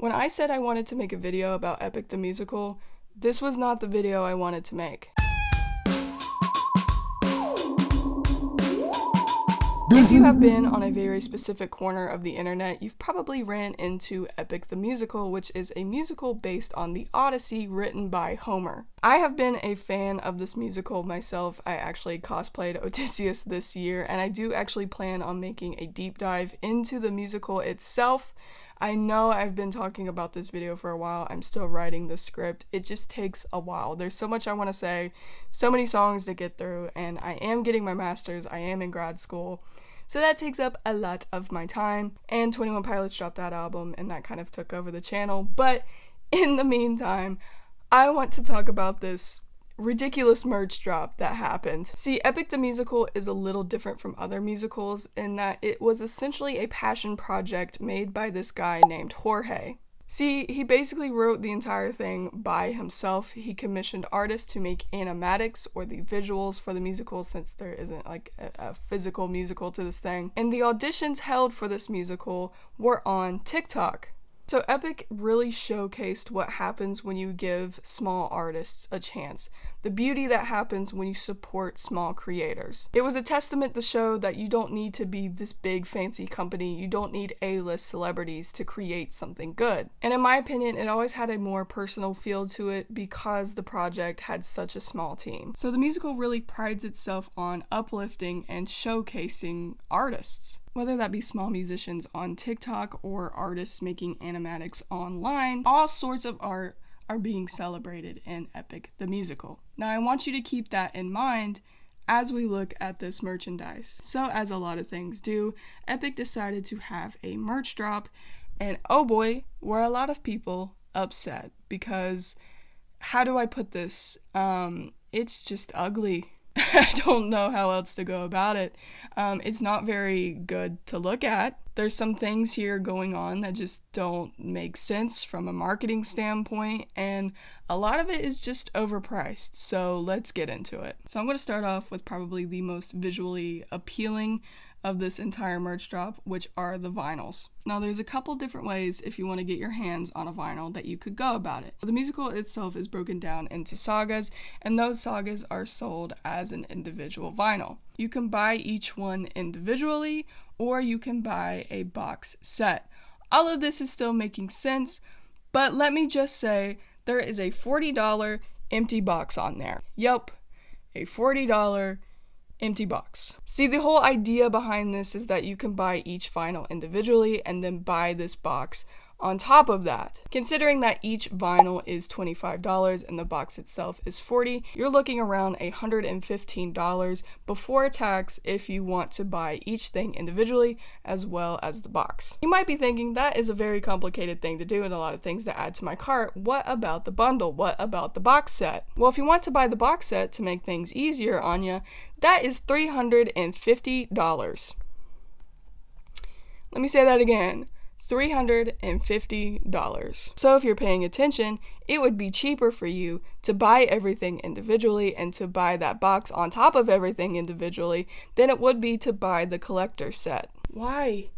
When I said I wanted to make a video about Epic the Musical, this was not the video I wanted to make. If you have been on a very specific corner of the internet, you've probably ran into Epic the Musical, which is a musical based on the Odyssey written by Homer. I have been a fan of this musical myself. I actually cosplayed Odysseus this year, and I do actually plan on making a deep dive into the musical itself. I know I've been talking about this video for a while. I'm still writing the script. It just takes a while. There's so much I want to say, so many songs to get through, and I am getting my master's. I am in grad school. So that takes up a lot of my time, and 21 Pilots dropped that album, and that kind of took over the channel. But in the meantime, I want to talk about this ridiculous merch drop that happened. See, Epic the Musical is a little different from other musicals in that it was essentially a passion project made by this guy named Jorge. See, he basically wrote the entire thing by himself. He commissioned artists to make animatics or the visuals for the musical, since there isn't like a physical musical to this thing. And the auditions held for this musical were on TikTok. So Epic really showcased what happens when you give small artists a chance. The beauty that happens when you support small creators. It was a testament to show that you don't need to be this big fancy company. You don't need A-list celebrities to create something good. And in my opinion, it always had a more personal feel to it because the project had such a small team. So the musical really prides itself on uplifting and showcasing artists. Whether that be small musicians on TikTok or artists making animatics online, all sorts of art are being celebrated in Epic the Musical. Now I want you to keep that in mind as we look at this merchandise. So as a lot of things do, Epic decided to have a merch drop, and oh boy, were a lot of people upset because, how do I put this? It's just ugly. I don't know how else to go about it. It's not very good to look at. There's some things here going on that just don't make sense from a marketing standpoint, and a lot of it is just overpriced. So let's get into it. So I'm going to start off with probably the most visually appealing of this entire merch drop, which are the vinyls. Now there's a couple different ways if you want to get your hands on a vinyl that you could go about it. The musical itself is broken down into sagas, and those sagas are sold as an individual vinyl. You can buy each one individually, or you can buy a box set. All of this is still making sense, but let me just say there is a $40 empty box on there. Yup, a $40 empty box. See, the whole idea behind this is that you can buy each vinyl individually and then buy this box on top of that. Considering that each vinyl is $25 and the box itself is $40, you're looking around $115 before tax if you want to buy each thing individually as well as the box. You might be thinking that is a very complicated thing to do and a lot of things to add to my cart. What about the bundle? What about the box set? Well, if you want to buy the box set to make things easier on you, that is $350. Let me say that again. $350. So if you're paying attention, it would be cheaper for you to buy everything individually and to buy that box on top of everything individually than it would be to buy the collector set. Why?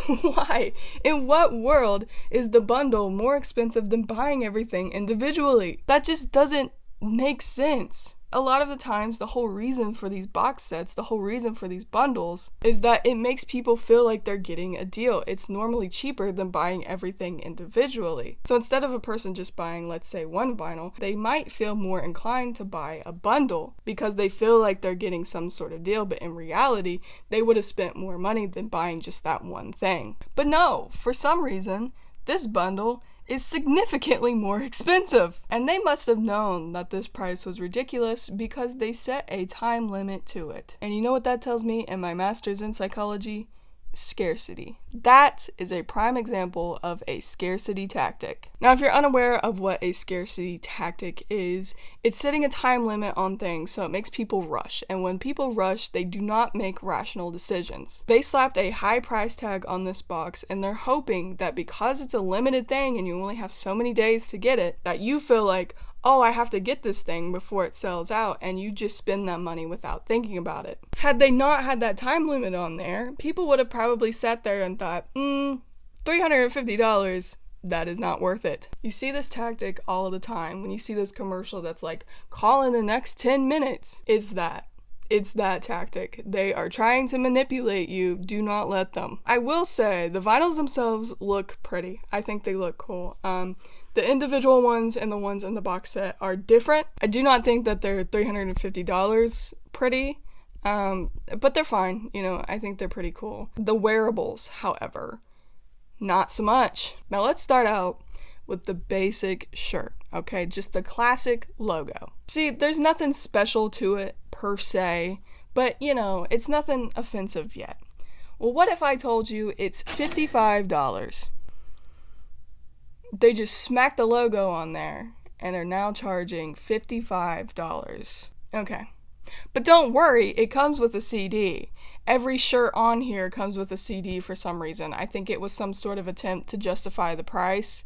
Why? In what world is the bundle more expensive than buying everything individually? That just doesn't make sense. A lot of the times, the whole reason for these box sets, the whole reason for these bundles, is that it makes people feel like they're getting a deal. It's normally cheaper than buying everything individually. So instead of a person just buying, let's say, one vinyl, they might feel more inclined to buy a bundle because they feel like they're getting some sort of deal, but in reality, they would have spent more money than buying just that one thing. But no, for some reason, this bundle is significantly more expensive. And they must have known that this price was ridiculous because they set a time limit to it. And you know what that tells me in my master's in psychology? Scarcity. That is a prime example of a scarcity tactic. Now, if you're unaware of what a scarcity tactic is, it's setting a time limit on things so it makes people rush. And when people rush, they do not make rational decisions. They slapped a high price tag on this box, and they're hoping that because it's a limited thing and you only have so many days to get it, that you feel like, oh, I have to get this thing before it sells out, and you just spend that money without thinking about it. Had they not had that time limit on there, people would have probably sat there and thought, $350, that is not worth it. You see this tactic all the time when you see this commercial that's like, call in the next 10 minutes. It's that tactic. They are trying to manipulate you. Do not let them. I will say the vinyls themselves look pretty. I think they look cool. The individual ones and the ones in the box set are different. I do not think that they're $350 pretty, but they're fine. You know, I think they're pretty cool. The wearables, however, not so much. Now let's start out with the basic shirt, okay? Just the classic logo. See, there's nothing special to it per se, but you know, it's nothing offensive yet. Well, what if I told you it's $55? They just smacked the logo on there and are now charging $55. Okay. But don't worry, it comes with a CD. Every shirt on here comes with a CD for some reason. I think it was some sort of attempt to justify the price.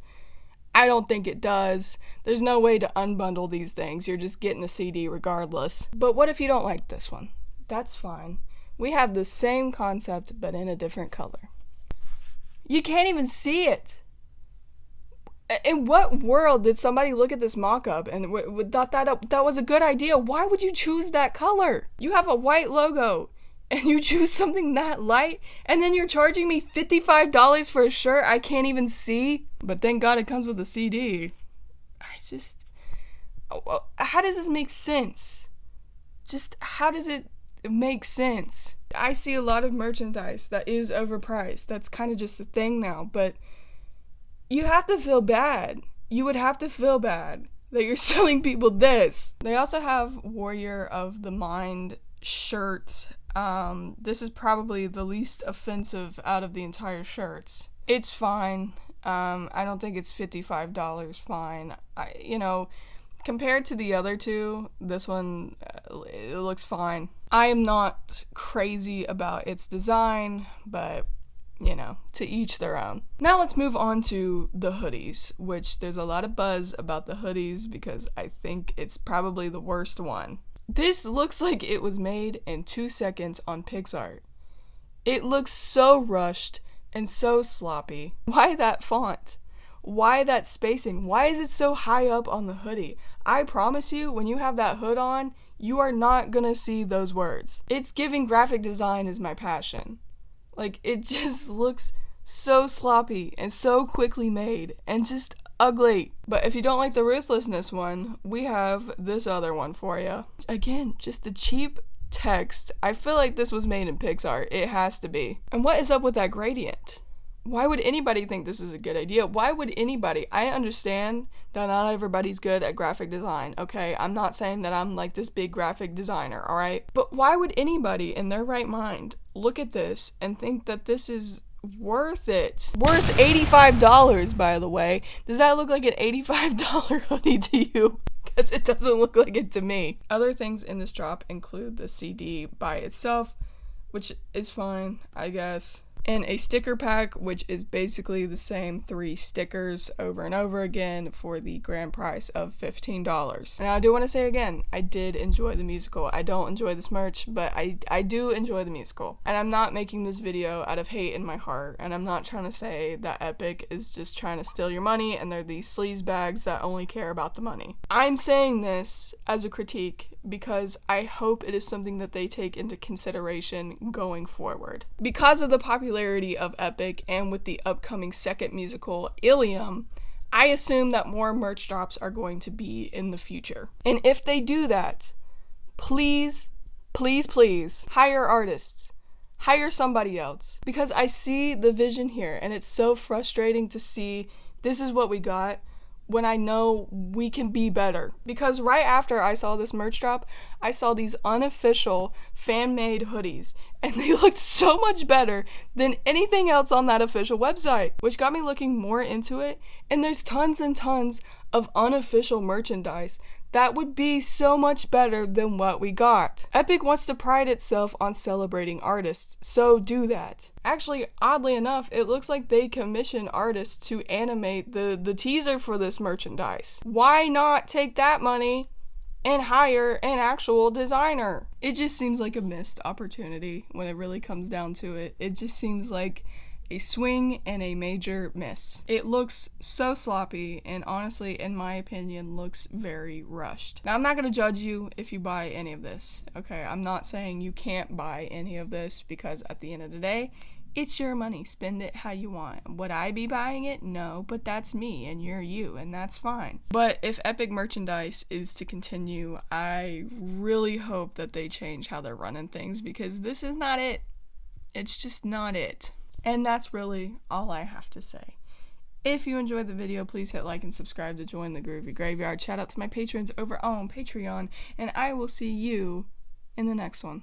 I don't think it does. There's no way to unbundle these things. You're just getting a CD regardless. But what if you don't like this one? That's fine. We have the same concept, but in a different color. You can't even see it. In what world did somebody look at this mock-up and thought that was a good idea? Why would you choose that color? You have a white logo and you choose something that light, and then you're charging me $55 for a shirt I can't even see? But thank God it comes with a CD. How does this make sense? Just how does it make sense? I see a lot of merchandise that is overpriced. That's kind of just the thing now, but you have to feel bad. You would have to feel bad that you're selling people this. They also have Warrior of the Mind shirt. This is probably the least offensive out of the entire shirts. It's fine. I don't think it's $55 fine. Compared to the other two, this one, it looks fine. I am not crazy about its design, but to each their own. Now let's move on to the hoodies, which there's a lot of buzz about the hoodies because I think it's probably the worst one. This looks like it was made in 2 seconds on PixArt. It looks so rushed and so sloppy. Why that font? Why that spacing? Why is it so high up on the hoodie? I promise you, when you have that hood on, you are not gonna see those words. It's giving graphic design is my passion. Like, it just looks so sloppy and so quickly made and just ugly. But if you don't like the Ruthlessness one, we have this other one for you. Again, just a cheap text. I feel like this was made in PixArt. It has to be. And what is up with that gradient? Why would anybody think this is a good idea? Why would anybody? I understand that not everybody's good at graphic design, okay? I'm not saying that I'm like this big graphic designer, alright? But why would anybody in their right mind look at this and think that this is worth it? Worth $85, by the way. Does that look like an $85 hoodie to you? Because it doesn't look like it to me. Other things in this drop include the CD by itself, which is fine, I guess. And a sticker pack, which is basically the same 3 stickers over and over again for the grand price of $15. And I do want to say again, I did enjoy the musical. I don't enjoy this merch, but I do enjoy the musical. And I'm not making this video out of hate in my heart, and I'm not trying to say that Epic is just trying to steal your money and they're these sleaze bags that only care about the money. I'm saying this as a critique because I hope it is something that they take into consideration going forward. Because of the popularity of Epic and with the upcoming second musical, Ilium, I assume that more merch drops are going to be in the future. And if they do that, please, please, please hire artists. Hire somebody else. Because I see the vision here and it's so frustrating to see this is what we got when I know we can be better. Because right after I saw this merch drop, I saw these unofficial fan-made hoodies, and they looked so much better than anything else on that official website, which got me looking more into it, and there's tons and tons of unofficial merchandise that would be so much better than what we got. Epic wants to pride itself on celebrating artists, so do that. Actually, oddly enough, it looks like they commissioned artists to animate the teaser for this merchandise. Why not take that money and hire an actual designer? It just seems like a missed opportunity when it really comes down to it. It just seems like a swing and a major miss. It looks so sloppy and honestly, in my opinion, looks very rushed. Now, I'm not going to judge you if you buy any of this, okay? I'm not saying you can't buy any of this because at the end of the day, it's your money. Spend it how you want. Would I be buying it? No, but that's me and you're you, and that's fine. But if Epic merchandise is to continue, I really hope that they change how they're running things because this is not it. It's just not it. And that's really all I have to say. If you enjoyed the video, please hit like and subscribe to join the Groovy Graveyard. Shout out to my patrons over on Patreon, and I will see you in the next one.